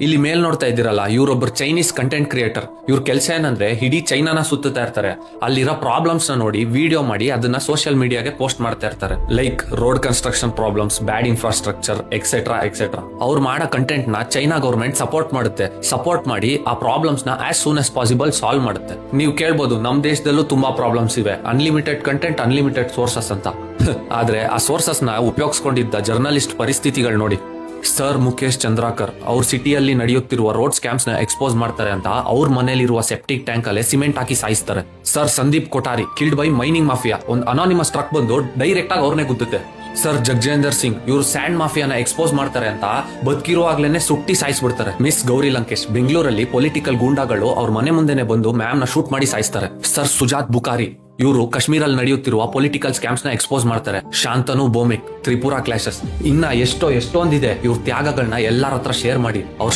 ಇಲ್ಲಿ ಮೇಲ್ ನೋಡ್ತಾ ಇದ್ದೀರಲ್ಲ, ಇವ್ರೊಬ್ರು ಚೈನೀಸ್ ಕಂಟೆಂಟ್ ಕ್ರಿಯೇಟರ್. ಇವ್ರ ಕೆಲಸ ಏನಂದ್ರೆ ಇಡೀ ಚೈನಾನ ಸುತ್ತಾ ಇರ್ತಾರೆ. ಅಲ್ಲಿರೋ ಪ್ರಾಬ್ಲಮ್ಸ್ ನ ನೋಡಿ ವಿಡಿಯೋ ಮಾಡಿ ಅದನ್ನ ಸೋಷಿಯಲ್ ಮೀಡಿಯಾಗೆ ಪೋಸ್ಟ್ ಮಾಡ್ತಾ ಇರ್ತಾರೆ. ಲೈಕ್ ರೋಡ್ ಕನ್ಸ್ಟ್ರಕ್ಷನ್ ಪ್ರಾಬ್ಲಮ್ಸ್, ಬ್ಯಾಡ್ ಇನ್ಫ್ರಾಸ್ಟ್ರಕ್ಚರ್, ಎಕ್ಸೆಟ್ರಾ ಎಕ್ಸೆಟ್ರಾ. ಅವ್ರು ಮಾಡೋ ಕಂಟೆಂಟ್ ನ ಚೈನಾ ಗೌರ್ಮೆಂಟ್ ಸಪೋರ್ಟ್ ಮಾಡುತ್ತೆ. ಸಪೋರ್ಟ್ ಮಾಡಿ ಆ ಪ್ರಾಬ್ಲಮ್ಸ್ ನ as soon as possible solve ಮಾಡುತ್ತೆ. ನೀವು ಕೇಳ್ಬೋದು, ನಮ್ ದೇಶದಲ್ಲೂ ತುಂಬಾ ಪ್ರಾಬ್ಲಮ್ಸ್ ಇವೆ, ಅನ್ಲಿಮಿಟೆಡ್ ಕಂಟೆಂಟ್, ಅನ್ಲಿಮಿಟೆಡ್ ಸೋರ್ಸಸ್ ಅಂತ. ಆದ್ರೆ ಆ ಸೋರ್ಸಸ್ ನ ಉಪಯೋಗಿಸ್ಕೊಂಡಿದ್ದ ಜರ್ನಲಿಸ್ಟ್ ಪರಿಸ್ಥಿತಿಗಳು ನೋಡಿ. ಸರ್ ಮುಖೇಶ್ ಚಂದ್ರಾಕರ್ ಅವ್ರ ಸಿಟಿಯಲ್ಲಿ ನಡೆಯುತ್ತಿರುವ ರೋಡ್ ಸ್ಕ್ಯಾಮ್ಸ್ ನ ಎಕ್ಸ್ಪೋಸ್ ಮಾಡ್ತಾರೆ ಅಂತ ಅವ್ರ ಮನೇಲಿರುವ ಸೆಪ್ಟಿಕ್ ಟ್ಯಾಂಕ್ ಅಲ್ಲೇ ಸಿಮೆಂಟ್ ಹಾಕಿ ಸಾಯಿಸ್ತಾರೆ. Sir Sandeep Kothari killed by mining mafia. ಒಂದು ಅನಾನಿಮಸ್ ಟ್ರಕ್ ಬಂದು ಡೈರೆಕ್ಟ್ ಆಗಿ ಅವ್ರನ್ನೇ ಗುದ್ದುತ್ತೆ. ಸರ್ ಜಗಜೇಂದರ್ ಸಿಂಗ್ ಇವರು ಸ್ಯಾಂಡ್ ಮಾಫಿಯಾನ ಎಕ್ಸ್ಪೋಸ್ ಮಾಡ್ತಾರೆ ಅಂತ ಬದುಕಿರುವಾಗ್ಲೇನೆ ಸುಟ್ಟಿ ಸಾಯಿಸ್ಬಿಡ್ತಾರೆ. ಮಿಸ್ ಗೌರಿ ಲಂಕೇಶ್ ಬೆಂಗಳೂರಲ್ಲಿ ಪೊಲಿಟಿಕಲ್ ಗೂಂಡಾಗಳು ಅವ್ರ ಮನೆ ಮುಂದೆನೆ ಬಂದು ಮ್ಯಾಮ್ ನ ಶೂಟ್ ಮಾಡಿ ಸಾಯಿಸ್ತಾರೆ. ಸರ್ ಸುಜಾತ್ ಬುಕಾರಿ ಇವರು ಕಾಶ್ಮೀರಲ್ಲಿ ನಡೆಯುತ್ತಿರುವ ಪೊಲಿಟಿಕಲ್ ಸ್ಕ್ಯಾಮ್ಸ್ ನ ಎಕ್ಸ್ಪೋಸ್ ಮಾಡ್ತಾರೆ. ಶಾಂತನು ಬೋಮಿಕ್ ತ್ರಿಪುರಾ ಕ್ಲಾಶಸ್. ಇನ್ನ ಎಷ್ಟೊಂದಿದೆ. ಇವ್ರ ತ್ಯಾಗಗಳನ್ನ ಎಲ್ಲಾರ ಹತ್ರ ಶೇರ್ ಮಾಡಿ ಅವ್ರ